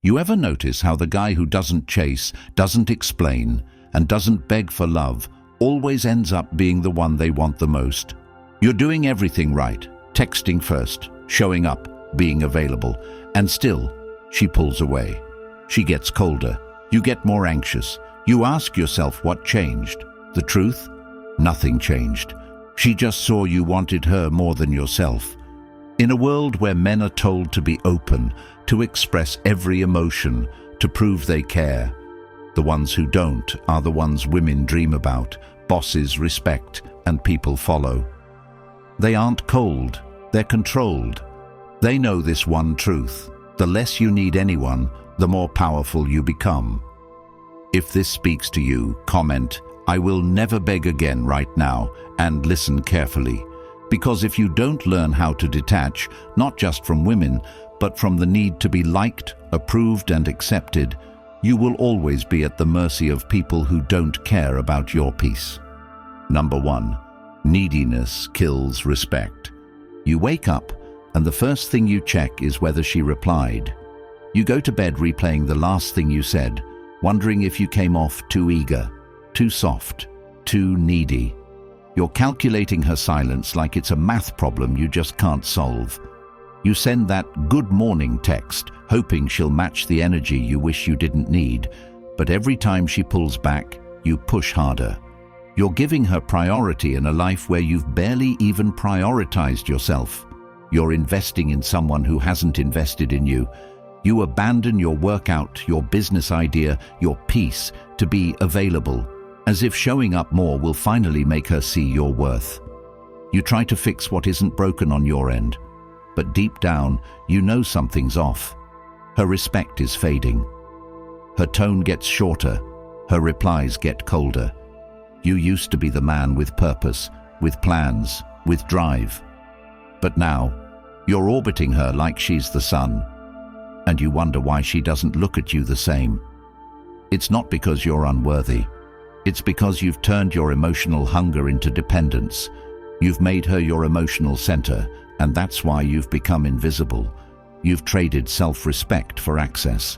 You ever notice how the guy who doesn't chase, doesn't explain, and doesn't beg for love always ends up being the one they want the most? You're doing everything right, texting first, showing up, being available, and still, she pulls away. She gets colder. You get more anxious. You ask yourself what changed. The truth? Nothing changed. She just saw you wanted her more than yourself. In a world where men are told to be open, to express every emotion, to prove they care, the ones who don't are the ones women dream about, bosses respect, and people follow. They aren't cold, they're controlled. They know this one truth: the less you need anyone, the more powerful you become. If this speaks to you, comment, "I will never beg again" right now, and listen carefully. Because if you don't learn how to detach, not just from women, but from the need to be liked, approved, and accepted, you will always be at the mercy of people who don't care about your peace. Number 1. Neediness kills respect. You wake up, and the first thing you check is whether she replied. You go to bed replaying the last thing you said, wondering if you came off too eager, too soft, too needy. You're calculating her silence like it's a math problem you just can't solve. You send that "good morning" text, hoping she'll match the energy you wish you didn't need, but every time she pulls back, you push harder. You're giving her priority in a life where you've barely even prioritized yourself. You're investing in someone who hasn't invested in you. You abandon your workout, your business idea, your peace to be available, as if showing up more will finally make her see your worth. You try to fix what isn't broken on your end, but deep down, you know something's off. Her respect is fading. Her tone gets shorter. Her replies get colder. You used to be the man with purpose, with plans, with drive. But now, you're orbiting her like she's the sun, and you wonder why she doesn't look at you the same. It's not because you're unworthy. It's because you've turned your emotional hunger into dependence. You've made her your emotional center, and that's why you've become invisible. You've traded self-respect for access.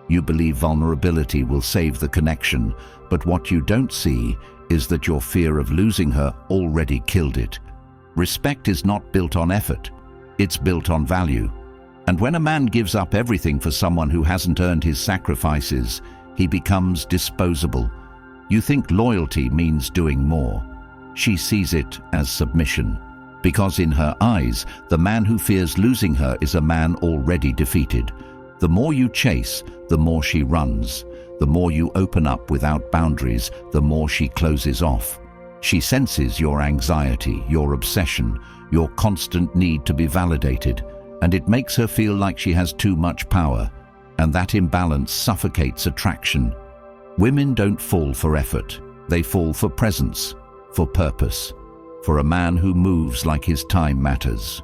You believe vulnerability will save the connection, but what you don't see is that your fear of losing her already killed it. Respect is not built on effort. It's built on value. And when a man gives up everything for someone who hasn't earned his sacrifices, he becomes disposable. You think loyalty means doing more. She sees it as submission, because in her eyes, the man who fears losing her is a man already defeated. The more you chase, the more she runs. The more you open up without boundaries, the more she closes off. She senses your anxiety, your obsession, your constant need to be validated, and it makes her feel like she has too much power, and that imbalance suffocates attraction. Women don't fall for effort. They fall for presence, for purpose, for a man who moves like his time matters,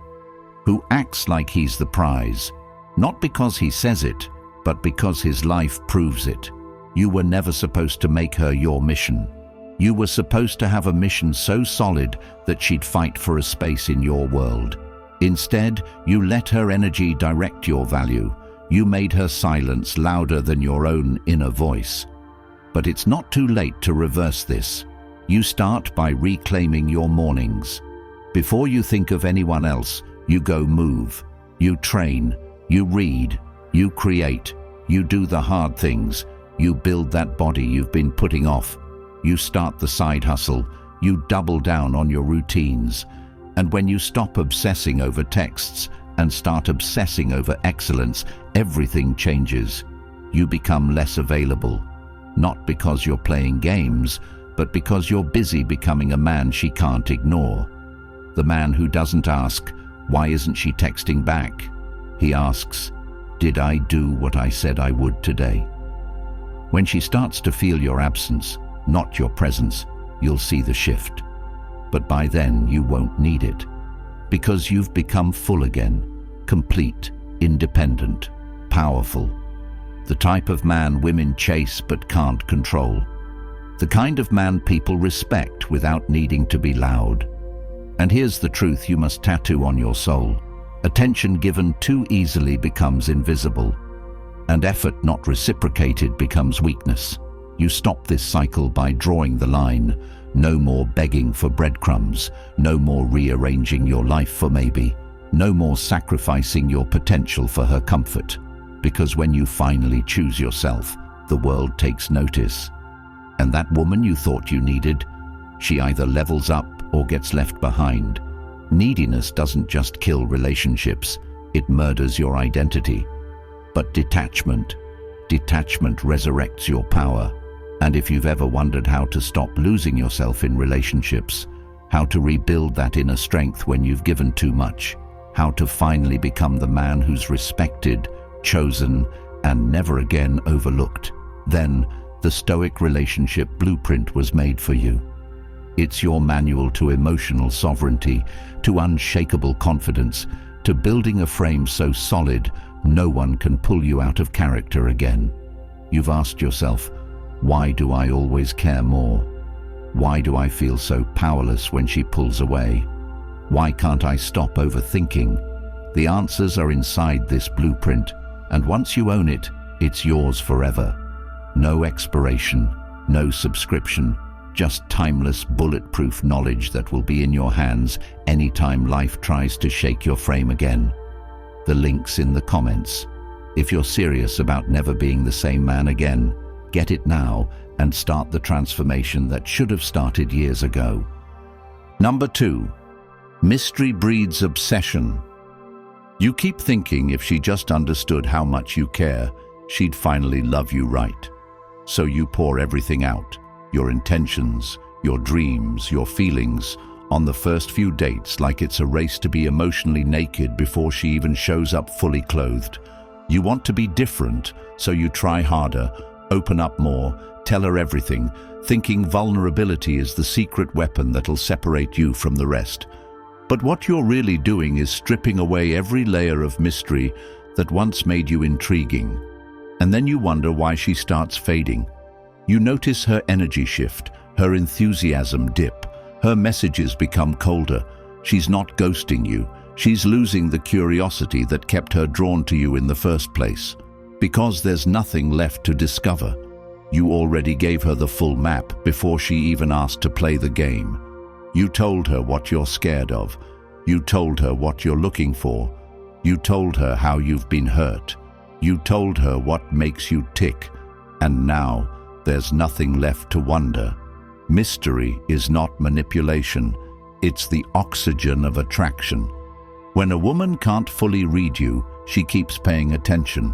who acts like he's the prize, not because he says it, but because his life proves it. You were never supposed to make her your mission. You were supposed to have a mission so solid that she'd fight for a space in your world. Instead, you let her energy direct your value. You made her silence louder than your own inner voice. But it's not too late to reverse this. You start by reclaiming your mornings. Before you think of anyone else, you go move. You train, you read, you create, you do the hard things. You build that body you've been putting off. You start the side hustle. You double down on your routines. And when you stop obsessing over texts and start obsessing over excellence, everything changes. You become less available. Not because you're playing games, but because you're busy becoming a man she can't ignore. The man who doesn't ask, "Why isn't she texting back?" He asks, "Did I do what I said I would today?" When she starts to feel your absence, not your presence, you'll see the shift. But by then you won't need it, because you've become full again, complete, independent, powerful. The type of man women chase but can't control. The kind of man people respect without needing to be loud. And here's the truth you must tattoo on your soul. Attention given too easily becomes invisible. and effort not reciprocated becomes weakness. You stop this cycle by drawing the line. No more begging for breadcrumbs, no more rearranging your life for maybe, no more sacrificing your potential for her comfort. Because when you finally choose yourself, the world takes notice. And that woman you thought you needed, she either levels up or gets left behind. Neediness doesn't just kill relationships, it murders your identity. But detachment resurrects your power. And if you've ever wondered how to stop losing yourself in relationships, how to rebuild that inner strength when you've given too much, how to finally become the man who's respected, chosen, and never again overlooked, then the Stoic relationship blueprint was made for you. It's your manual to emotional sovereignty, to unshakable confidence, to building a frame so solid no one can pull you out of character again. You've asked yourself, why do I always care more? Why do I feel so powerless when she pulls away? Why can't I stop overthinking? The answers are inside this blueprint, and once you own it, it's yours forever. No expiration, no subscription, just timeless, bulletproof knowledge that will be in your hands anytime life tries to shake your frame again. The link's in the comments. If you're serious about never being the same man again, get it now and start the transformation that should have started years ago. Number 2. Mystery breeds obsession. You keep thinking if she just understood how much you care, she'd finally love you right. So you pour everything out, your intentions, your dreams, your feelings, on the first few dates like it's a race to be emotionally naked before she even shows up fully clothed. You want to be different, so you try harder, open up more, tell her everything, thinking vulnerability is the secret weapon that'll separate you from the rest. But what you're really doing is stripping away every layer of mystery that once made you intriguing. And then you wonder why she starts fading. You notice her energy shift, her enthusiasm dip, her messages become colder. She's not ghosting you, she's losing the curiosity that kept her drawn to you in the first place. Because there's nothing left to discover. You already gave her the full map before she even asked to play the game. You told her what you're scared of. You told her what you're looking for. You told her how you've been hurt. You told her what makes you tick. And now, there's nothing left to wonder. Mystery is not manipulation. It's the oxygen of attraction. When a woman can't fully read you, she keeps paying attention.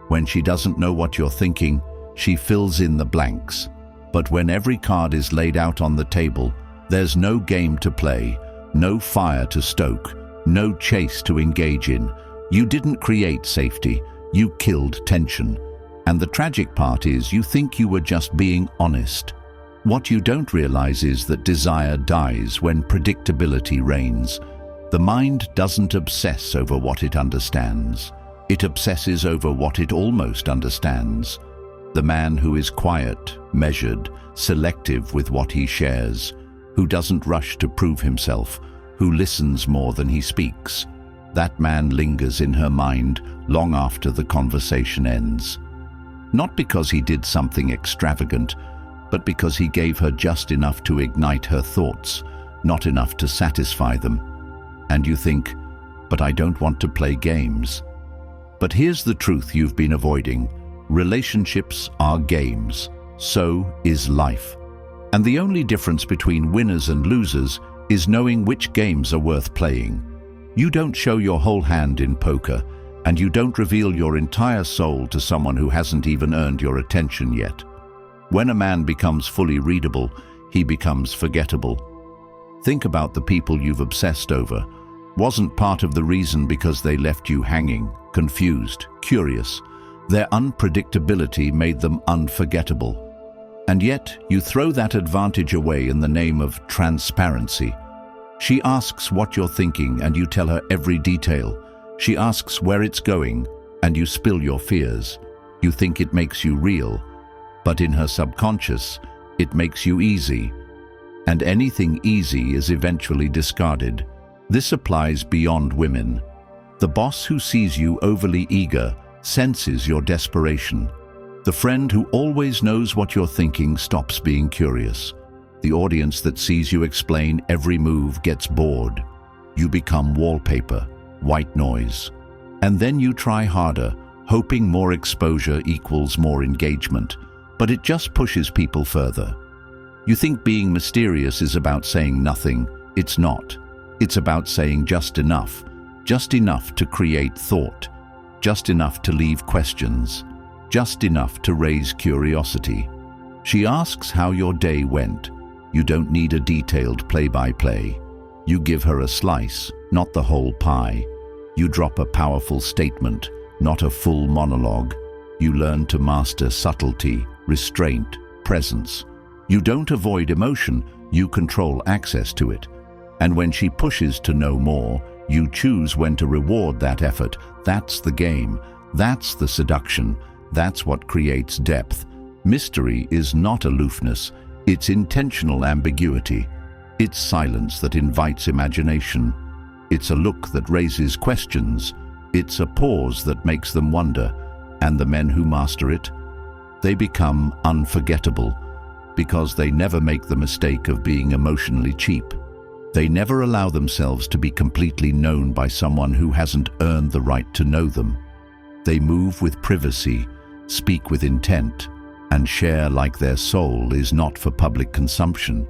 When she doesn't know what you're thinking, she fills in the blanks. But when every card is laid out on the table, there's no game to play, no fire to stoke, no chase to engage in. You didn't create safety, you killed tension. And the tragic part is you think you were just being honest. What you don't realize is that desire dies when predictability reigns. The mind doesn't obsess over what it understands. It obsesses over what it almost understands. The man who is quiet, measured, selective with what he shares, who doesn't rush to prove himself, who listens more than he speaks. That man lingers in her mind long after the conversation ends. Not because he did something extravagant, but because he gave her just enough to ignite her thoughts, not enough to satisfy them. And you think, but I don't want to play games. But here's the truth you've been avoiding. Relationships are games. So is life. And the only difference between winners and losers is knowing which games are worth playing. You don't show your whole hand in poker, and you don't reveal your entire soul to someone who hasn't even earned your attention yet. When a man becomes fully readable, he becomes forgettable. Think about the people you've obsessed over. Wasn't part of the reason because they left you hanging, confused, curious. Their unpredictability made them unforgettable. And yet, you throw that advantage away in the name of transparency. She asks what you're thinking, and you tell her every detail. She asks where it's going, and you spill your fears. You think it makes you real, but in her subconscious, it makes you easy. And anything easy is eventually discarded. This applies beyond women. The boss who sees you overly eager senses your desperation. The friend who always knows what you're thinking stops being curious. The audience that sees you explain every move gets bored. You become wallpaper, white noise. And then you try harder, hoping more exposure equals more engagement, but it just pushes people further. You think being mysterious is about saying nothing. It's not. It's about saying just enough to create thought, just enough to leave questions, just enough to raise curiosity. She asks how your day went. You don't need a detailed play-by-play. You give her a slice, not the whole pie. You drop a powerful statement, not a full monologue. You learn to master subtlety, restraint, presence. You don't avoid emotion, you control access to it. And when she pushes to know more, you choose when to reward that effort. That's the game. That's the seduction. That's what creates depth. Mystery is not aloofness. It's intentional ambiguity. It's silence that invites imagination. It's a look that raises questions. It's a pause that makes them wonder. And the men who master it, they become unforgettable because they never make the mistake of being emotionally cheap. They never allow themselves to be completely known by someone who hasn't earned the right to know them. They move with privacy, speak with intent, and share like their soul is not for public consumption.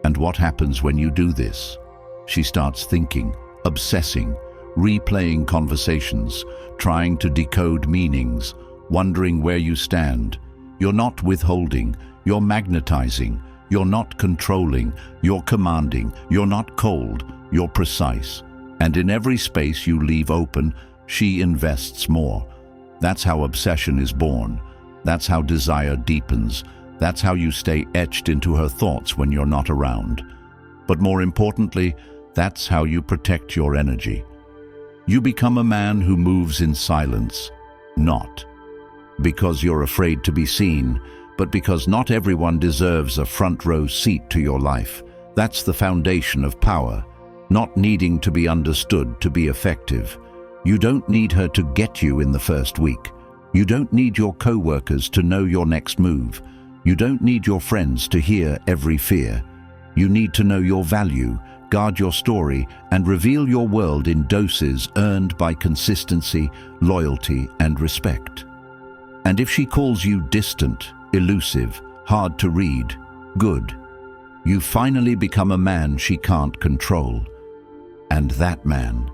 And what happens when you do this? She starts thinking, obsessing, replaying conversations, trying to decode meanings, wondering where you stand. You're not withholding, you're magnetizing. You're not controlling, you're commanding. You're not cold, you're precise. And in every space you leave open, she invests more. That's how obsession is born. That's how desire deepens. That's how you stay etched into her thoughts when you're not around. But more importantly, that's how you protect your energy. You become a man who moves in silence, not because you're afraid to be seen, but because not everyone deserves a front-row seat to your life. That's the foundation of power, not needing to be understood to be effective. You don't need her to get you in the first week. You don't need your co-workers to know your next move. You don't need your friends to hear every fear. You need to know your value, guard your story, and reveal your world in doses earned by consistency, loyalty, and respect. And if she calls you distant, elusive, hard to read, good. You finally become a man she can't control. And that man,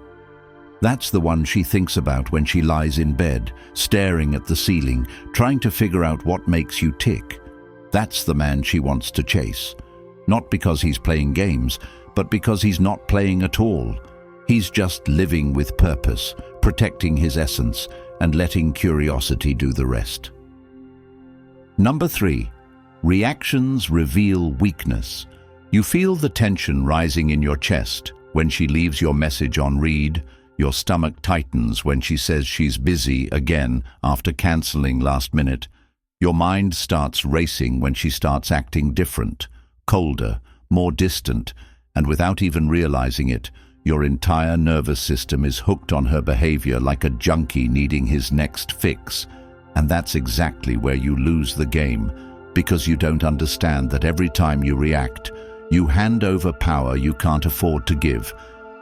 that's the one she thinks about when she lies in bed, staring at the ceiling, trying to figure out what makes you tick. That's the man she wants to chase. Not because he's playing games, but because he's not playing at all. He's just living with purpose, protecting his essence, and letting curiosity do the rest. Number 3, reactions reveal weakness. You feel the tension rising in your chest when she leaves your message on read. Your stomach tightens when she says she's busy again after canceling last minute. Your mind starts racing when she starts acting different, colder, more distant, and without even realizing it, your entire nervous system is hooked on her behavior like a junkie needing his next fix. And that's exactly where you lose the game, because you don't understand that every time you react, you hand over power you can't afford to give.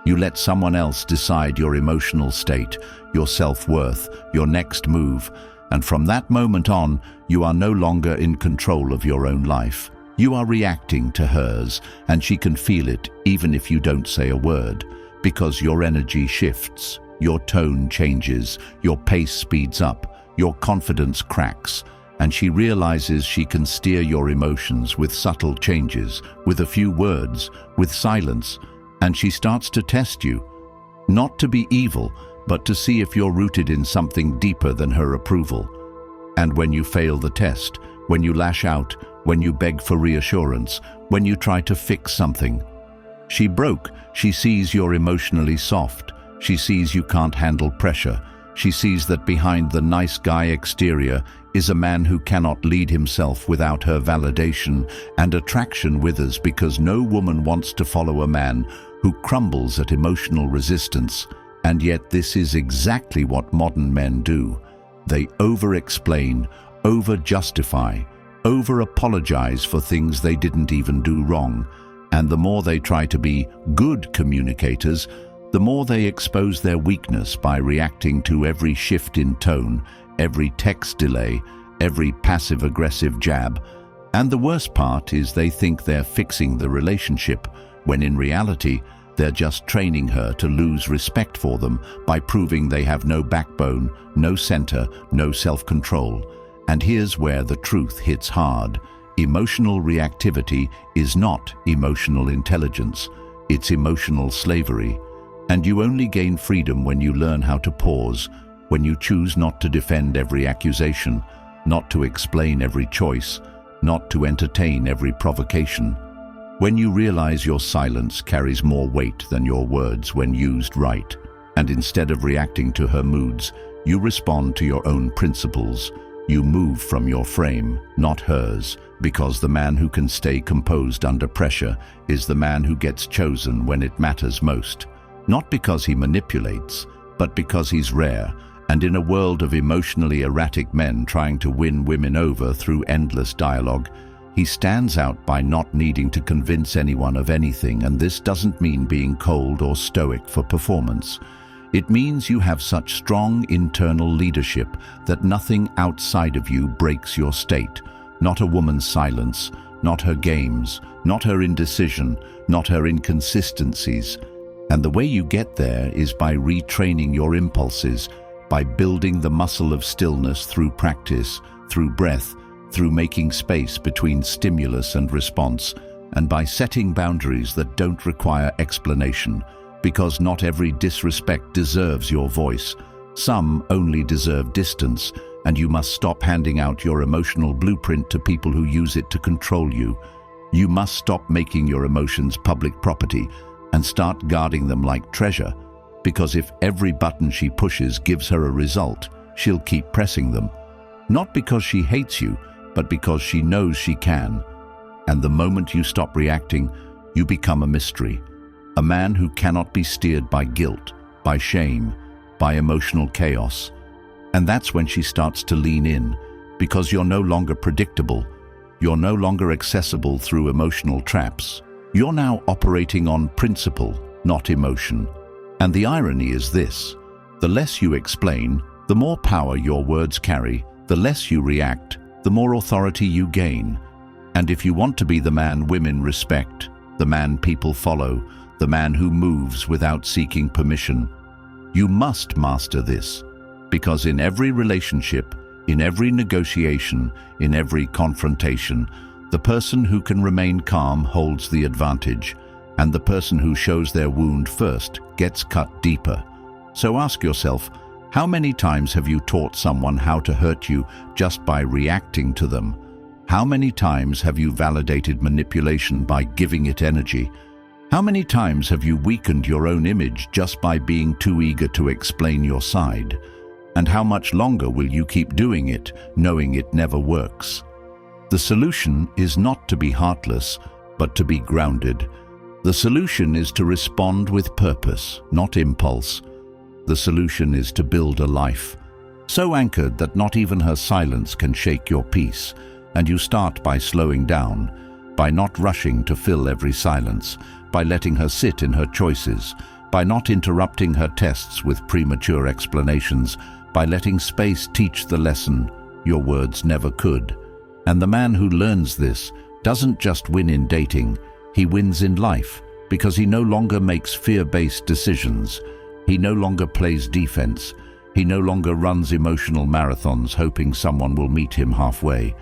You let someone else decide your emotional state, your self-worth, your next move, and from that moment on, you are no longer in control of your own life. You are reacting to hers, and she can feel it even if you don't say a word, because your energy shifts, your tone changes, your pace speeds up, your confidence cracks, and she realizes she can steer your emotions with subtle changes, with a few words, with silence, and she starts to test you, not to be evil, but to see if you're rooted in something deeper than her approval. And when you fail the test, when you lash out, when you beg for reassurance, when you try to fix something, she broke. She sees you're emotionally soft. She sees you can't handle pressure. She sees that behind the nice guy exterior is a man who cannot lead himself without her validation, and attraction withers because no woman wants to follow a man who crumbles at emotional resistance. And yet this is exactly what modern men do. They over-explain, over-justify, over-apologize for things they didn't even do wrong. And the more they try to be good communicators, the more they expose their weakness by reacting to every shift in tone, every text delay, every passive-aggressive jab. And the worst part is they think they're fixing the relationship, when in reality, they're just training her to lose respect for them by proving they have no backbone, no center, no self-control. And here's where the truth hits hard. Emotional reactivity is not emotional intelligence. It's emotional slavery. And you only gain freedom when you learn how to pause, when you choose not to defend every accusation, not to explain every choice, not to entertain every provocation. When you realize your silence carries more weight than your words when used right, and instead of reacting to her moods, you respond to your own principles. You move from your frame, not hers, because the man who can stay composed under pressure is the man who gets chosen when it matters most. Not because he manipulates, but because he's rare, and in a world of emotionally erratic men trying to win women over through endless dialogue, he stands out by not needing to convince anyone of anything, and this doesn't mean being cold or stoic for performance. It means you have such strong internal leadership that nothing outside of you breaks your state. Not a woman's silence, not her games, not her indecision, not her inconsistencies. And the way you get there is by retraining your impulses, by building the muscle of stillness through practice, through breath, through making space between stimulus and response, and by setting boundaries that don't require explanation, because not every disrespect deserves your voice. Some only deserve distance, and you must stop handing out your emotional blueprint to people who use it to control you. You must stop making your emotions public property and start guarding them like treasure, because if every button she pushes gives her a result, she'll keep pressing them. Not because she hates you, but because she knows she can. And the moment you stop reacting, you become a mystery. A man who cannot be steered by guilt, by shame, by emotional chaos. And that's when she starts to lean in, because you're no longer predictable. You're no longer accessible through emotional traps. You're now operating on principle, not emotion. And the irony is this: the less you explain, the more power your words carry. The less you react, the more authority you gain. And if you want to be the man women respect, the man people follow, the man who moves without seeking permission, you must master this. Because in every relationship, in every negotiation, in every confrontation, the person who can remain calm holds the advantage, and the person who shows their wound first gets cut deeper. So ask yourself, how many times have you taught someone how to hurt you just by reacting to them? How many times have you validated manipulation by giving it energy? How many times have you weakened your own image just by being too eager to explain your side? And how much longer will you keep doing it, knowing it never works? The solution is not to be heartless, but to be grounded. The solution is to respond with purpose, not impulse. The solution is to build a life so anchored that not even her silence can shake your peace. And you start by slowing down, by not rushing to fill every silence, by letting her sit in her choices, by not interrupting her tests with premature explanations, by letting space teach the lesson your words never could. And the man who learns this doesn't just win in dating, he wins in life, because he no longer makes fear-based decisions. He no longer plays defense. He no longer runs emotional marathons hoping someone will meet him halfway.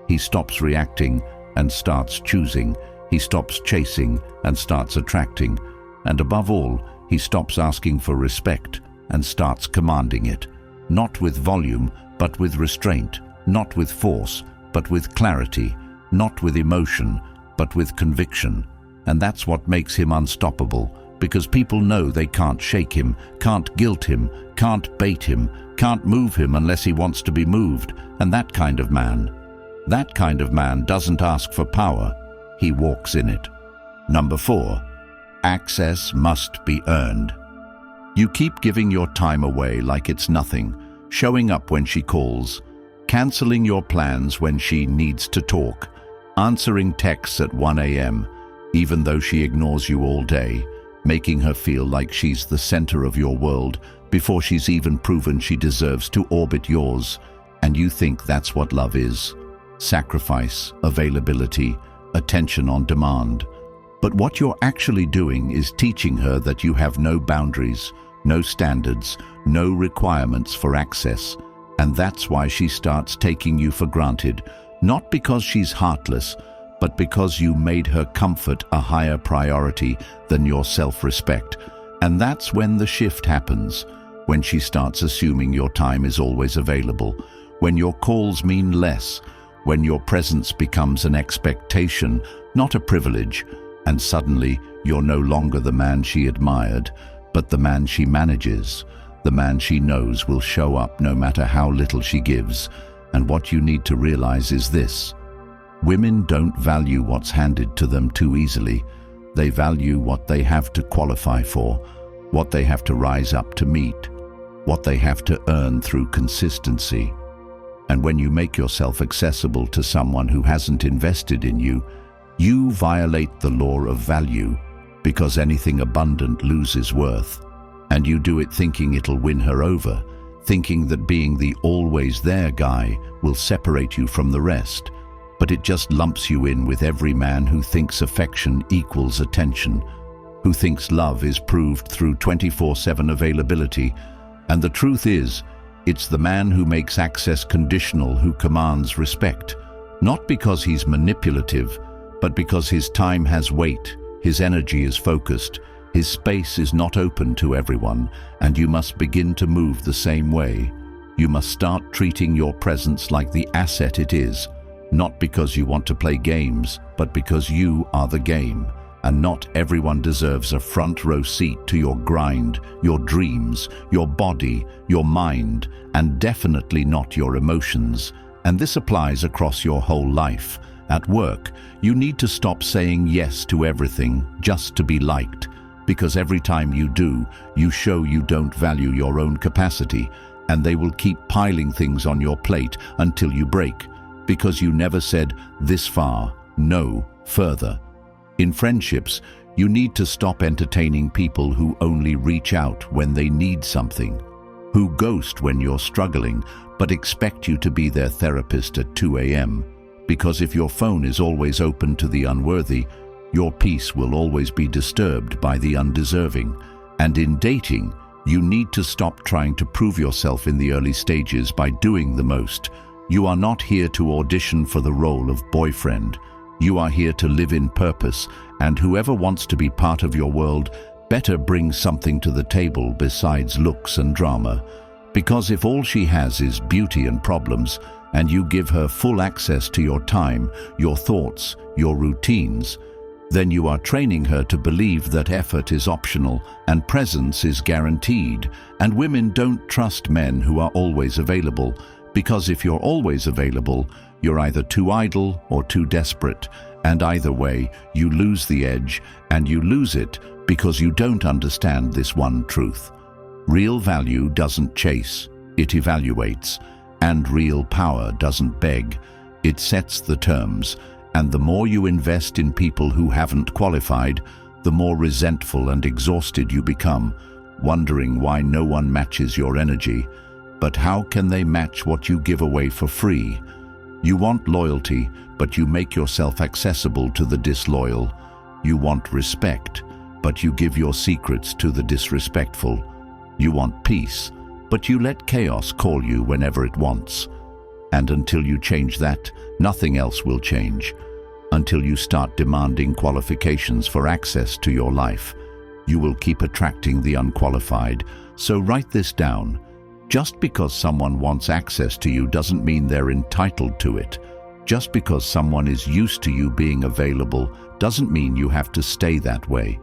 He stops reacting and starts choosing. He stops chasing and starts attracting. And above all, he stops asking for respect and starts commanding it. Not with volume, but with restraint. Not with force, but with clarity. Not with emotion, but with conviction. And that's what makes him unstoppable, because people know they can't shake him, can't guilt him, can't bait him, can't move him unless he wants to be moved. And that kind of man doesn't ask for power, he walks in it. Number 4, access must be earned. You keep giving your time away like it's nothing, showing up when she calls, canceling your plans when she needs to talk, answering texts at 1 a.m., even though she ignores you all day, making her feel like she's the center of your world before she's even proven she deserves to orbit yours. And you think that's what love is? Sacrifice, availability, attention on demand. But what you're actually doing is teaching her that you have no boundaries, no standards, no requirements for access. And that's why she starts taking you for granted, not because she's heartless, but because you made her comfort a higher priority than your self-respect. And that's when the shift happens, when she starts assuming your time is always available, when your calls mean less, when your presence becomes an expectation, not a privilege, and suddenly you're no longer the man she admired, but the man she manages, the man she knows will show up no matter how little she gives. And what you need to realize is this: women don't value what's handed to them too easily. They value what they have to qualify for, what they have to rise up to meet, what they have to earn through consistency. And when you make yourself accessible to someone who hasn't invested in you, you violate the law of value, because anything abundant loses worth. And you do it thinking it'll win her over, thinking that being the always there guy will separate you from the rest. But it just lumps you in with every man who thinks affection equals attention, who thinks love is proved through 24/7 availability. And the truth is, it's the man who makes access conditional who commands respect, not because he's manipulative, but because his time has weight, his energy is focused, his space is not open to everyone, and you must begin to move the same way. You must start treating your presence like the asset it is, not because you want to play games, but because you are the game. And not everyone deserves a front row seat to your grind, your dreams, your body, your mind, and definitely not your emotions. And this applies across your whole life. At work, you need to stop saying yes to everything just to be liked, because every time you do, you show you don't value your own capacity, and they will keep piling things on your plate until you break, because you never said this far, no further. In friendships, you need to stop entertaining people who only reach out when they need something, who ghost when you're struggling, but expect you to be their therapist at 2 a.m. Because if your phone is always open to the unworthy, your peace will always be disturbed by the undeserving. And in dating, you need to stop trying to prove yourself in the early stages by doing the most. You are not here to audition for the role of boyfriend. You are here to live in purpose, and whoever wants to be part of your world better bring something to the table besides looks and drama. Because if all she has is beauty and problems, and you give her full access to your time, your thoughts, your routines, then you are training her to believe that effort is optional and presence is guaranteed. And women don't trust men who are always available, because if you're always available, you're either too idle or too desperate, and either way, you lose the edge, and you lose it because you don't understand this one truth. Real value doesn't chase, it evaluates, and real power doesn't beg, it sets the terms. And the more you invest in people who haven't qualified, the more resentful and exhausted you become, wondering why no one matches your energy. But how can they match what you give away for free? You want loyalty, but you make yourself accessible to the disloyal. You want respect, but you give your secrets to the disrespectful. You want peace, but you let chaos call you whenever it wants. And until you change that, nothing else will change. Until you start demanding qualifications for access to your life, you will keep attracting the unqualified. So write this down. Just because someone wants access to you doesn't mean they're entitled to it. Just because someone is used to you being available doesn't mean you have to stay that way.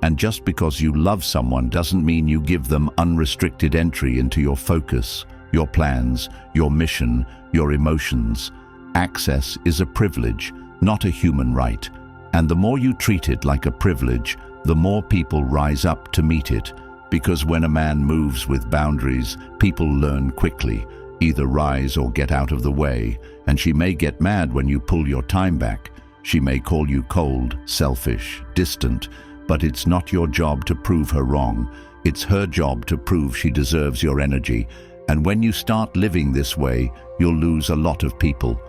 And just because you love someone doesn't mean you give them unrestricted entry into your focus, your plans, your mission, your emotions. Access is a privilege, not a human right. And the more you treat it like a privilege, the more people rise up to meet it, Because when a man moves with boundaries, people learn quickly, either rise or get out of the way, and she may get mad when you pull your time back. She may call you cold, selfish, distant, but it's not your job to prove her wrong. It's her job to prove she deserves your energy. And when you start living this way, you'll lose a lot of people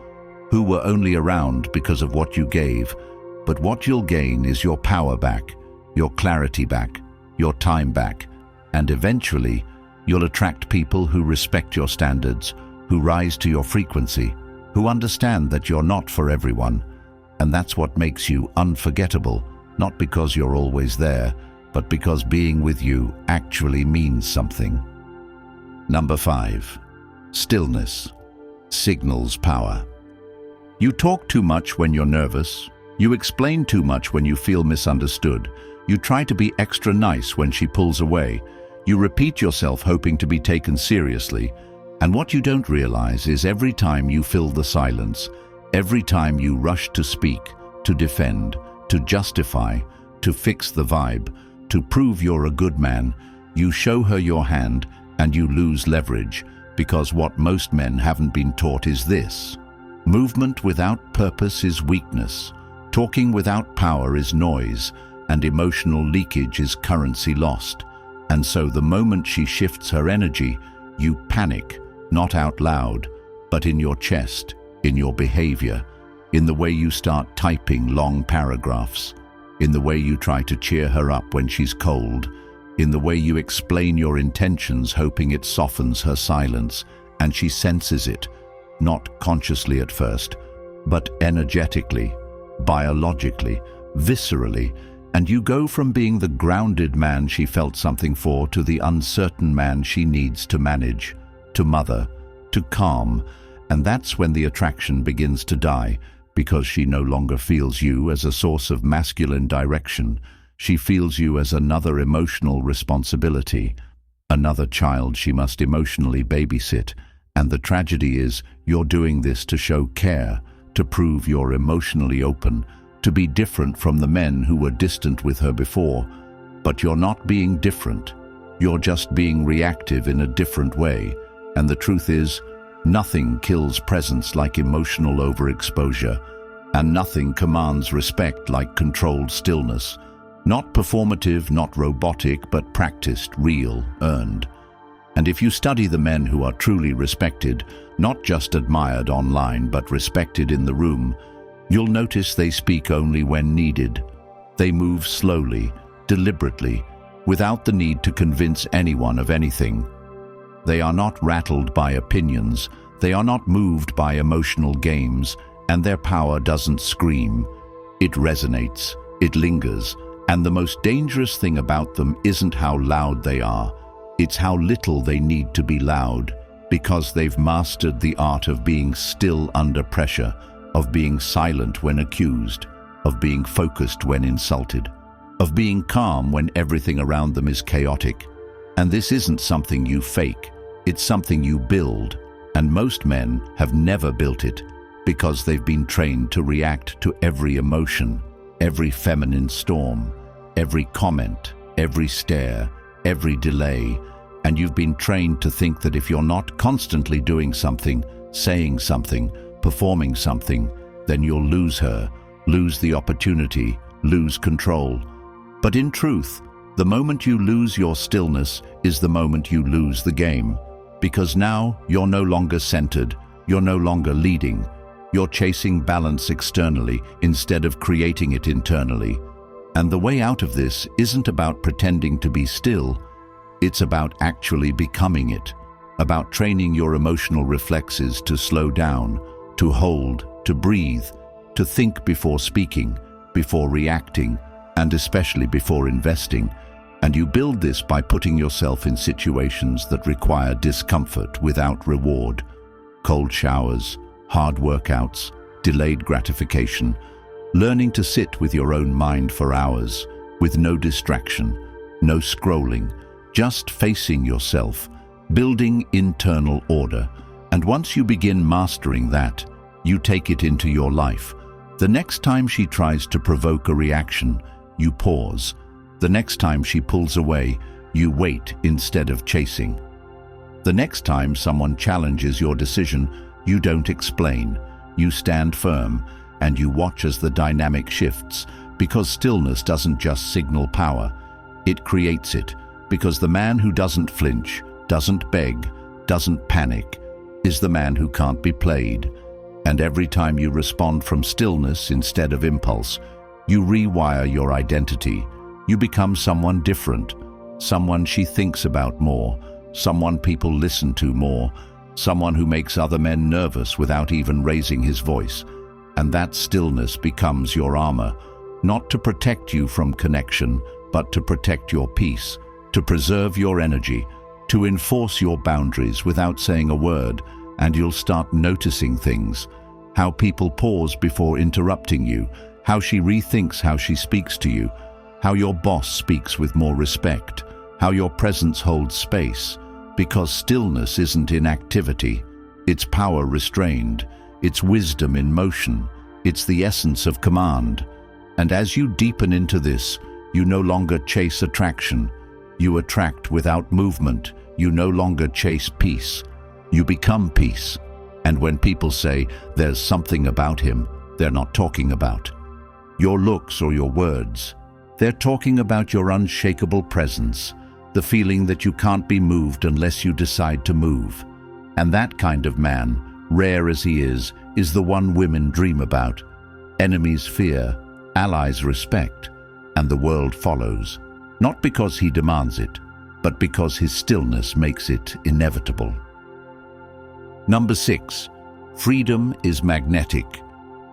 who were only around because of what you gave. But what you'll gain is your power back, your clarity back, your time back, and eventually you'll attract people who respect your standards, who rise to your frequency, who understand that you're not for everyone. And that's what makes you unforgettable, not because you're always there, but because being with you actually means something. Number 5. Stillness signals power. You talk too much when you're nervous. You explain too much when you feel misunderstood. You try to be extra nice when she pulls away. You repeat yourself hoping to be taken seriously. And what you don't realize is every time you fill the silence, every time you rush to speak, to defend, to justify, to fix the vibe, to prove you're a good man, you show her your hand and you lose leverage, because what most men haven't been taught is this: movement without purpose is weakness, talking without power is noise, and emotional leakage is currency lost. And so the moment she shifts her energy, you panic, not out loud, but in your chest, in your behavior, in the way you start typing long paragraphs, in the way you try to cheer her up when she's cold, in the way you explain your intentions hoping it softens her silence, and she senses it, not consciously at first, but energetically, biologically, viscerally, and you go from being the grounded man she felt something for to the uncertain man she needs to manage, to mother, to calm. And that's when the attraction begins to die, because she no longer feels you as a source of masculine direction. She feels you as another emotional responsibility, another child she must emotionally babysit. And the tragedy is, you're doing this to show care, to prove you're emotionally open, to be different from the men who were distant with her before. But you're not being different. You're just being reactive in a different way. And the truth is, nothing kills presence like emotional overexposure, and nothing commands respect like controlled stillness. Not performative, not robotic, but practiced, real, earned. And if you study the men who are truly respected, not just admired online, but respected in the room, you'll notice they speak only when needed. They move slowly, deliberately, without the need to convince anyone of anything. They are not rattled by opinions, they are not moved by emotional games, and their power doesn't scream. It resonates, it lingers, and the most dangerous thing about them isn't how loud they are, it's how little they need to be loud, because they've mastered the art of being still under pressure, of being silent when accused, of being focused when insulted, of being calm when everything around them is chaotic. And this isn't something you fake, it's something you build, and most men have never built it, because they've been trained to react to every emotion, every feminine storm, every comment, every stare, every delay, and you've been trained to think that if you're not constantly doing something, saying something, performing something, then you'll lose her, lose the opportunity, lose control. But in truth, the moment you lose your stillness is the moment you lose the game, because now you're no longer centered, you're no longer leading, you're chasing balance externally instead of creating it internally. And the way out of this isn't about pretending to be still, it's about actually becoming it, about training your emotional reflexes to slow down, to hold, to breathe, to think before speaking, before reacting, and especially before investing. And you build this by putting yourself in situations that require discomfort without reward. Cold showers, hard workouts, delayed gratification, learning to sit with your own mind for hours, with no distraction, no scrolling, just facing yourself, building internal order. And once you begin mastering that, you take it into your life. The next time she tries to provoke a reaction, you pause. The next time she pulls away, You wait instead of chasing. The next time someone challenges your decision, you don't explain. You stand firm, and you watch as the dynamic shifts, because stillness doesn't just signal power, it creates it, because the man who doesn't flinch, doesn't beg, doesn't panic, is the man who can't be played. And every time you respond from stillness instead of impulse, you rewire your identity. You become someone different, someone she thinks about more, someone people listen to more, someone who makes other men nervous without even raising his voice. And that stillness becomes your armor, not to protect you from connection, but to protect your peace, to preserve your energy, to enforce your boundaries without saying a word. And you'll start noticing things, how people pause before interrupting you, how she rethinks how she speaks to you, how your boss speaks with more respect, how your presence holds space, because stillness isn't inactivity, it's power restrained, it's wisdom in motion, it's the essence of command. And as you deepen into this, you no longer chase attraction, you attract without movement, you no longer chase peace, you become peace. And when people say, there's something about him, they're not talking about your looks or your words. They're talking about your unshakable presence, the feeling that you can't be moved unless you decide to move. And that kind of man, rare as he is the one women dream about. Enemies fear, allies respect, and the world follows. Not because he demands it, but because his stillness makes it inevitable. Number 6, freedom is magnetic.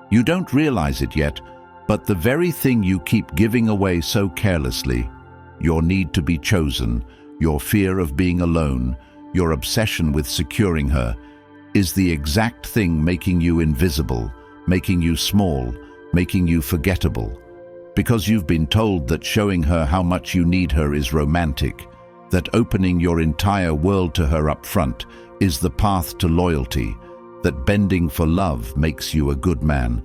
You don't realize it yet, but the very thing you keep giving away so carelessly, your need to be chosen, your fear of being alone, your obsession with securing her, is the exact thing making you invisible, making you small, making you forgettable. Because you've been told that showing her how much you need her is romantic, that opening your entire world to her up front is the path to loyalty, that bending for love makes you a good man.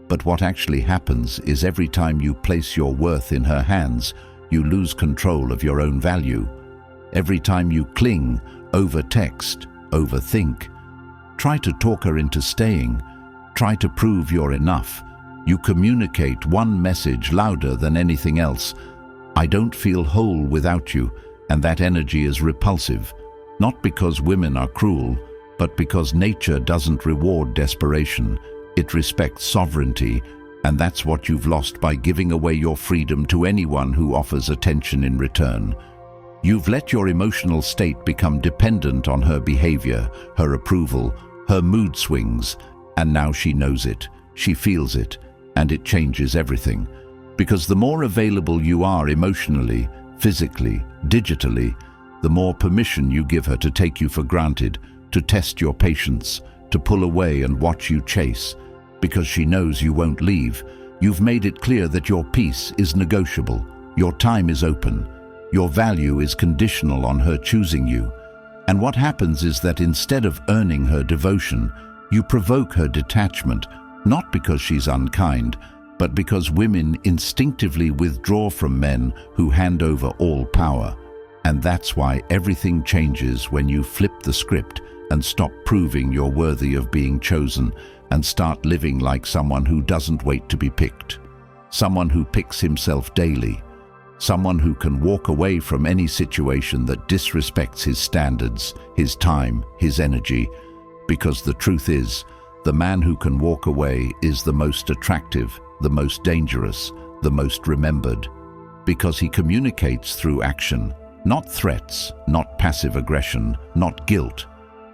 But what actually happens is every time you place your worth in her hands, you lose control of your own value. Every time you cling, over-text, overthink, try to talk her into staying, try to prove you're enough, you communicate one message louder than anything else: I don't feel whole without you, and that energy is repulsive. Not because women are cruel, but because nature doesn't reward desperation. It respects sovereignty, and that's what you've lost by giving away your freedom to anyone who offers attention in return. You've let your emotional state become dependent on her behavior, her approval, her mood swings, and now she knows it, she feels it, and it changes everything. Because the more available you are emotionally, physically, digitally, the more permission you give her to take you for granted, to test your patience, to pull away and watch you chase. Because she knows you won't leave, you've made it clear that your peace is negotiable, your time is open, your value is conditional on her choosing you. And what happens is that instead of earning her devotion, you provoke her detachment, not because she's unkind, but because women instinctively withdraw from men who hand over all power. And that's why everything changes when you flip the script and stop proving you're worthy of being chosen and start living like someone who doesn't wait to be picked, someone who picks himself daily, someone who can walk away from any situation that disrespects his standards, his time, his energy. Because the truth is, the man who can walk away is the most attractive, the most dangerous, the most remembered. Because he communicates through action, not threats, not passive aggression, not guilt,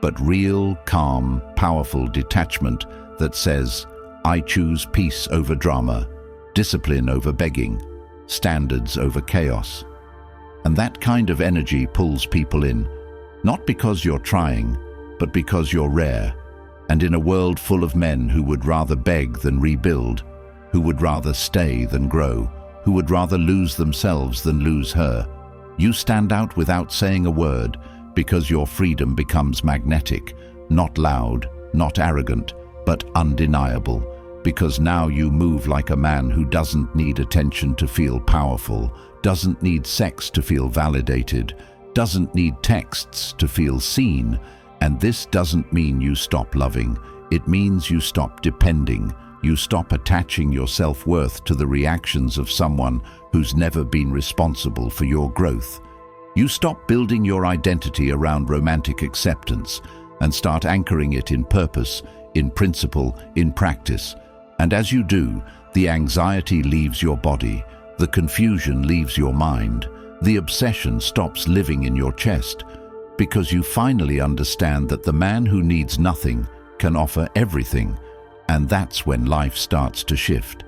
but real, calm, powerful detachment that says, I choose peace over drama, discipline over begging, standards over chaos. And that kind of energy pulls people in, not because you're trying, but because you're rare. And in a world full of men who would rather beg than rebuild, who would rather stay than grow, who would rather lose themselves than lose her, you stand out without saying a word, because your freedom becomes magnetic, not loud, not arrogant, but undeniable, because now you move like a man who doesn't need attention to feel powerful, doesn't need sex to feel validated, doesn't need texts to feel seen, and this doesn't mean you stop loving. It means you stop depending. You stop attaching your self-worth to the reactions of someone who's never been responsible for your growth. You stop building your identity around romantic acceptance and start anchoring it in purpose, in principle, in practice. And as you do, the anxiety leaves your body, the confusion leaves your mind, the obsession stops living in your chest, because you finally understand that the man who needs nothing can offer everything. And that's when life starts to shift.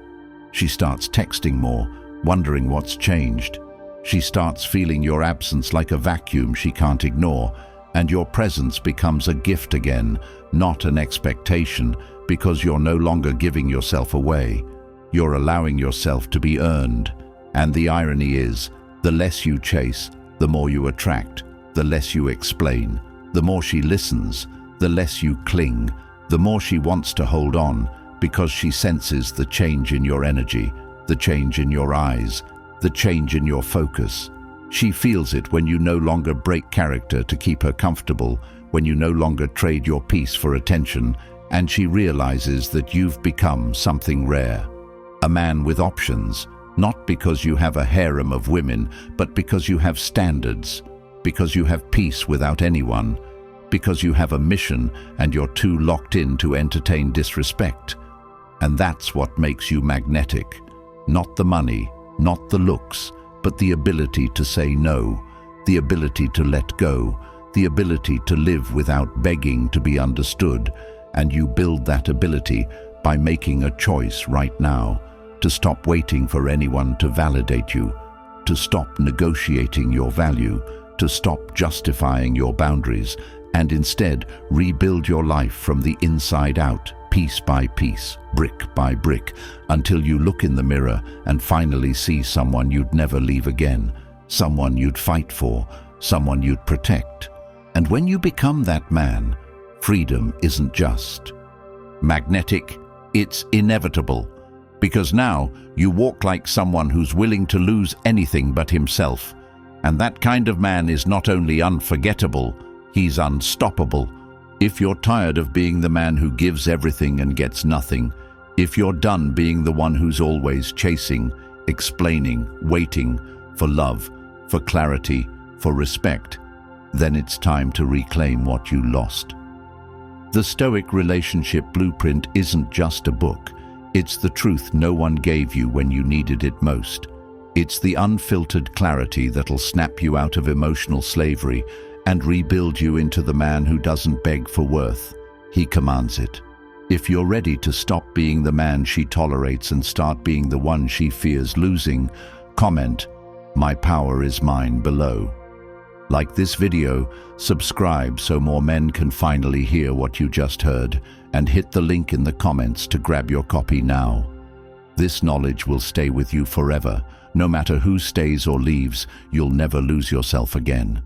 She starts texting more, wondering what's changed. She starts feeling your absence like a vacuum she can't ignore, and your presence becomes a gift again, not an expectation, because you're no longer giving yourself away. You're allowing yourself to be earned. And the irony is, the less you chase, the more you attract, the less you explain, the more she listens, the less you cling, the more she wants to hold on, because she senses the change in your energy, the change in your eyes, the change in your focus. She feels it when you no longer break character to keep her comfortable, when you no longer trade your peace for attention, and she realizes that you've become something rare. A man with options, not because you have a harem of women, but because you have standards, because you have peace without anyone, because you have a mission and you're too locked in to entertain disrespect. And that's what makes you magnetic. Not the money, not the looks, but the ability to say no, the ability to let go, the ability to live without begging to be understood. And you build that ability by making a choice right now, to stop waiting for anyone to validate you, to stop negotiating your value, to stop justifying your boundaries, and instead rebuild your life from the inside out, piece by piece, brick by brick, until you look in the mirror and finally see someone you'd never leave again, someone you'd fight for, someone you'd protect. And when you become that man, freedom isn't just magnetic, it's inevitable. Because now you walk like someone who's willing to lose anything but himself. And that kind of man is not only unforgettable, he's unstoppable. If you're tired of being the man who gives everything and gets nothing, if you're done being the one who's always chasing, explaining, waiting for love, for clarity, for respect, then it's time to reclaim what you lost. The Stoic relationship blueprint isn't just a book. It's the truth no one gave you when you needed it most. It's the unfiltered clarity that'll snap you out of emotional slavery and rebuild you into the man who doesn't beg for worth. He commands it. If you're ready to stop being the man she tolerates and start being the one she fears losing, comment, "My power is mine," below. Like this video, subscribe so more men can finally hear what you just heard, and hit the link in the comments to grab your copy now. This knowledge will stay with you forever. No matter who stays or leaves, you'll never lose yourself again.